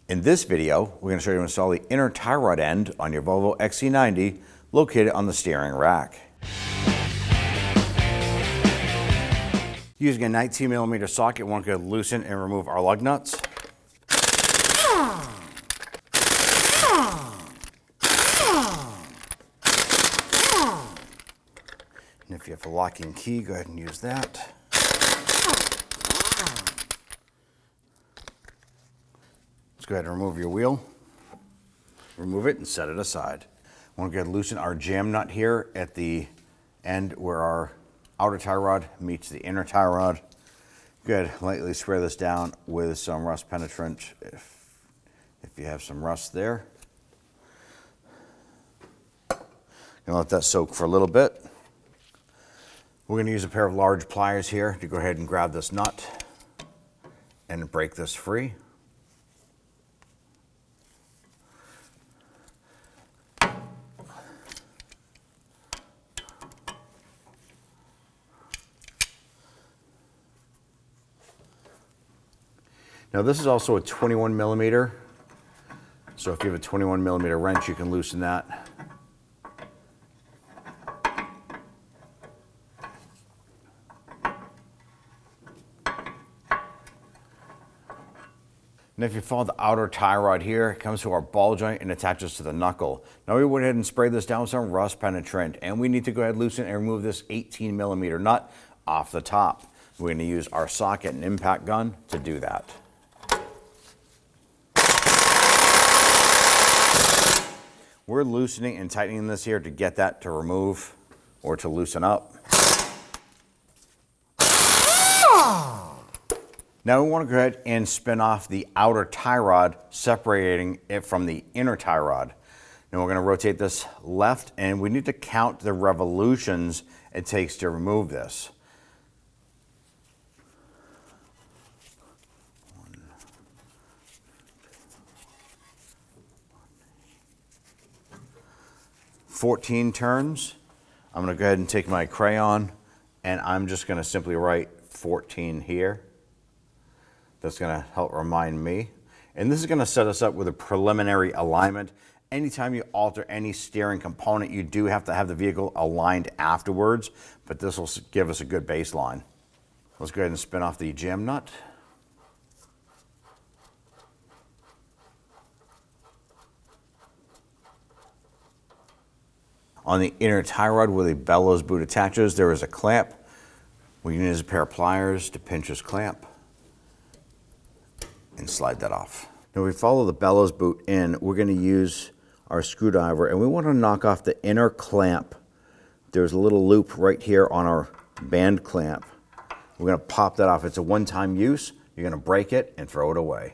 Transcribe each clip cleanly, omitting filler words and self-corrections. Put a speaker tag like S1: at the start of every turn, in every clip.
S1: In this video, we're going to show you how to install the inner tie rod end on your Volvo XC90 located on the steering rack. Using a 19mm socket, we're going to loosen and remove our lug nuts. And if you have a locking key, go ahead and use that. Let's go ahead and remove your wheel. Remove it and set it aside. We're going to loosen our jam nut here at the end where our outer tie rod meets the inner tie rod. Go ahead, lightly spray this down with some rust penetrant if you have some rust there. Gonna let that soak for a little bit. We're going to use a pair of large pliers here to go ahead and grab this nut and break this free. Now this is also a 21mm, so if you have a 21mm wrench, you can loosen that. And if you follow the outer tie rod here, it comes to our ball joint and attaches to the knuckle. Now we went ahead and sprayed this down with some rust penetrant, and we need to go ahead and loosen and remove this 18mm nut off the top. We're going to use our socket and impact gun to do that. We're loosening and tightening this here to get that to remove or to loosen up. Now we want to go ahead and spin off the outer tie rod, separating it from the inner tie rod. Now we're going to rotate this left, and we need to count the revolutions it takes to remove this. 14 turns. I'm going to go ahead and take my crayon, and I'm just going to simply write 14 here. That's going to help remind me. And this is going to set us up with a preliminary alignment. Anytime you alter any steering component, you do have to have the vehicle aligned afterwards, but this will give us a good baseline. Let's go ahead and spin off the jam nut. On the inner tie rod where the bellows boot attaches, there is a clamp. We can use a pair of pliers to pinch this clamp and slide that off. Now we follow the bellows boot in, we're going to use our screwdriver, and we want to knock off the inner clamp. There's a little loop right here on our band clamp. We're going to pop that off. It's a one-time use. You're going to break it and throw it away.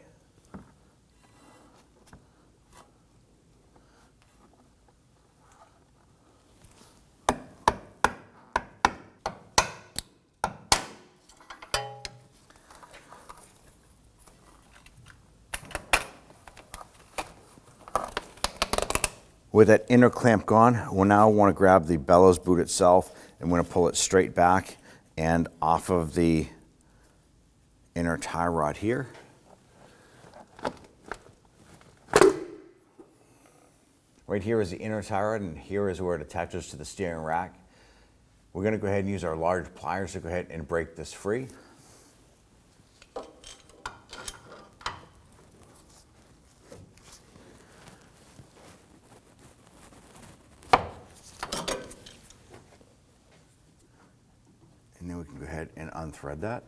S1: With that inner clamp gone, we'll now want to grab the bellows boot itself, and we're going to pull it straight back and off of the inner tie rod here. Right here is the inner tie rod, and here is where it attaches to the steering rack. We're going to go ahead and use our large pliers to go ahead and break this free. And then we can go ahead and unthread that.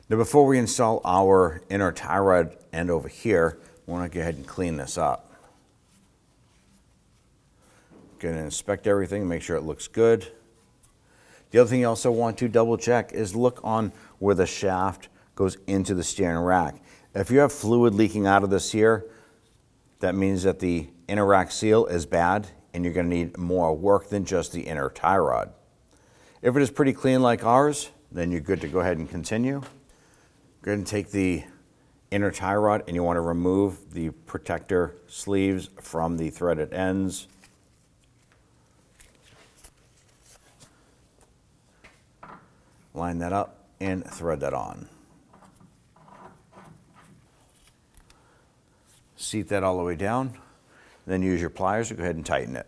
S1: Now before we install our inner tie rod end over here, we want to go ahead and clean this up. Going to inspect everything, make sure it looks good. The other thing you also want to double check is look on where the shaft goes into the steering rack. If you have fluid leaking out of this here, that means that the inner rack seal is bad and you're going to need more work than just the inner tie rod. If it is pretty clean like ours, then you're good to go ahead and continue. Go ahead and take the inner tie rod and you want to remove the protector sleeves from the threaded ends. line that up and thread that on. Seat that all the way down, then use your pliers to go ahead and tighten it.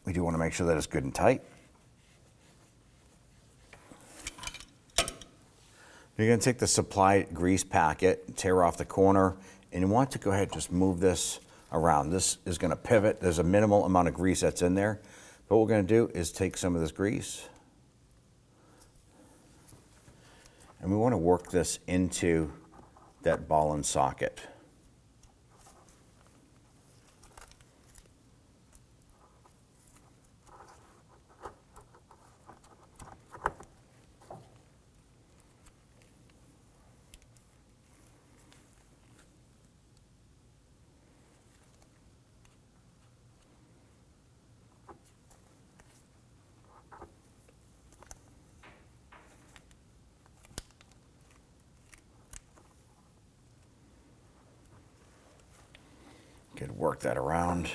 S1: We do want to make sure that it's good and tight. You're going to take the supply grease packet, tear off the corner, and you want to go ahead and just move this around. This is going to pivot. There's a minimal amount of grease that's in there. But what we're going to do is take some of this grease, and we want to work this into that ball and socket. Could work that around.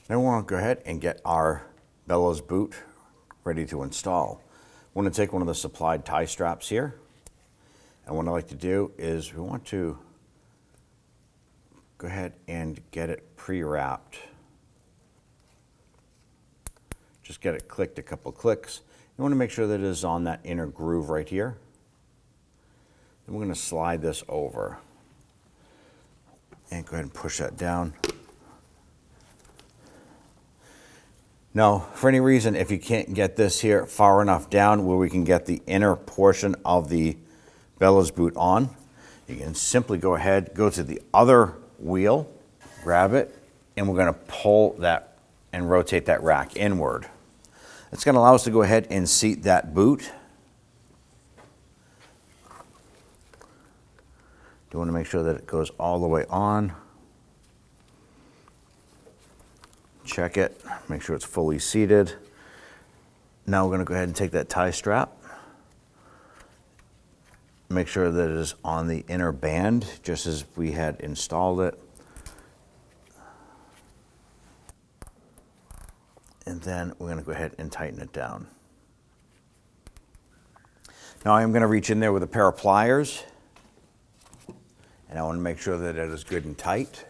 S1: Now we want to go ahead and get our bellows boot ready to install. We want to take one of the supplied tie straps here, and what I like to do is we want to go ahead and get it pre-wrapped. Just get it clicked a couple clicks. You want to make sure that it is on that inner groove right here. Then we're going to slide this over and go ahead and push that down. Now, for any reason, if you can't get this here far enough down where we can get the inner portion of the bellows boot on, you can simply go ahead, go to the other wheel, grab it, and we're going to pull that and rotate that rack inward. It's going to allow us to go ahead and seat that boot. You want to make sure that it goes all the way on. Check it, make sure it's fully seated. Now we're going to go ahead and take that tie strap. Make sure that it is on the inner band, just as we had installed it. And then we're going to go ahead and tighten it down. Now I'm going to reach in there with a pair of pliers, and I want to make sure that it is good and tight.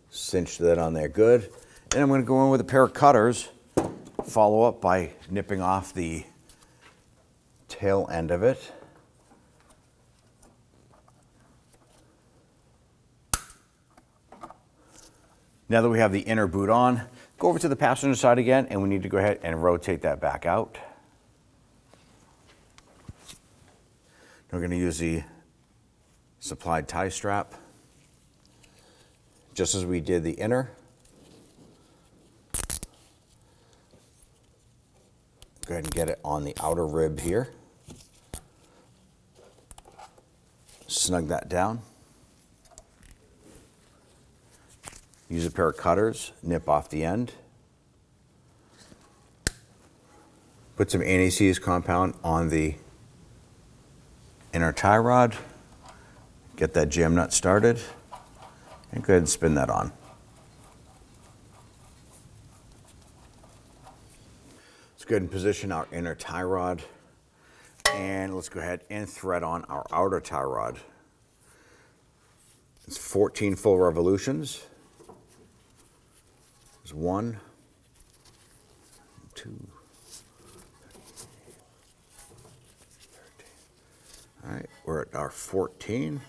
S1: Cinch that on there good. And I'm going to go in with a pair of cutters, follow up by nipping off the tail end of it. Now that we have the inner boot on, go over to the passenger side again, and we need to go ahead and rotate that back out. We're going to use the supplied tie strap, just as we did the inner. Go ahead and get it on the outer rib here. Snug that down. Use a pair of cutters, nip off the end. Put some anti-seize compound on the inner tie rod. Get that jam nut started, and go ahead and spin that on. Let's go ahead and position our inner tie rod, and let's go ahead and thread on our outer tie rod. It's 14 full revolutions. There's 1, 2, 13. All right, we're at our 14.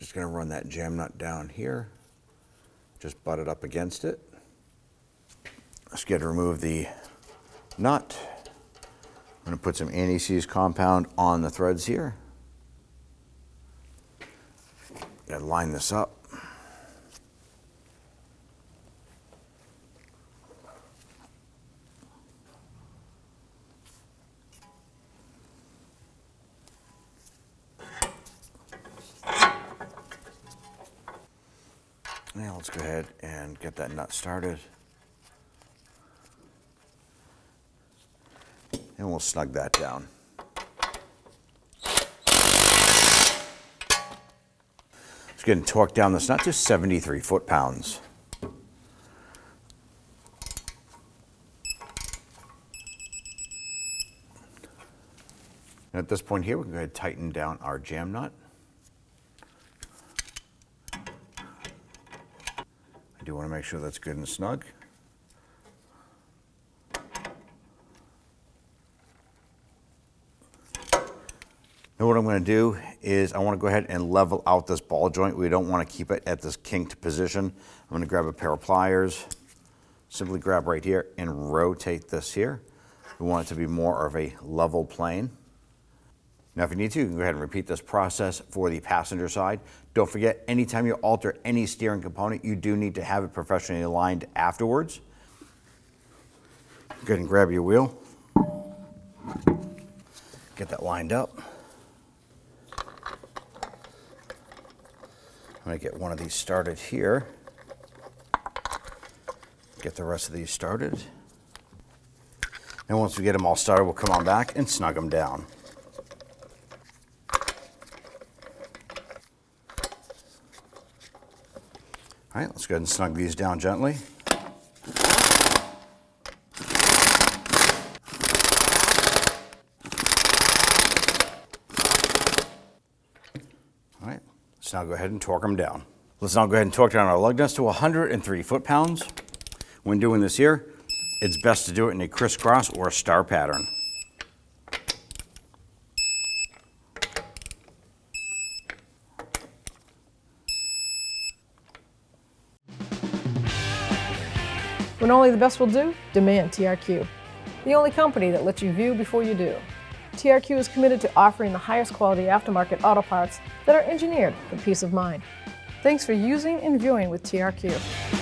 S1: Just going to run that jam nut down here. Just butt it up against it. Let's get to remove the nut. I'm going to put some anti-seize compound on the threads here. Got to line this up. let's go ahead and get that nut started. And we'll snug that down. Let's go ahead and torque down this nut to 73 foot-pounds. And at this point here, we can go ahead and tighten down our jam nut. I do want to make sure that's good and snug. Now what I'm going to do is I want to go ahead and level out this ball joint. We don't want to keep it at this kinked position. I'm going to grab a pair of pliers, simply grab right here and rotate this here. We want it to be more of a level plane. Now if you need to, you can go ahead and repeat this process for the passenger side. Don't forget, anytime you alter any steering component, you do need to have it professionally aligned afterwards. Go ahead and grab your wheel. Get that lined up. I'm going to get one of these started here. Get the rest of these started. And once we get them all started, we'll come on back and snug them down. All right, let's go ahead and snug these down gently. All right, let's now go ahead and torque them down. Let's now go ahead and torque down our lug nuts to 103 foot-pounds. When doing this here, it's best to do it in a crisscross or a star pattern.
S2: When only the best will do, demand TRQ. The only company that lets you view before you do. TRQ is committed to offering the highest quality aftermarket auto parts that are engineered for peace of mind. Thanks for using and viewing with TRQ.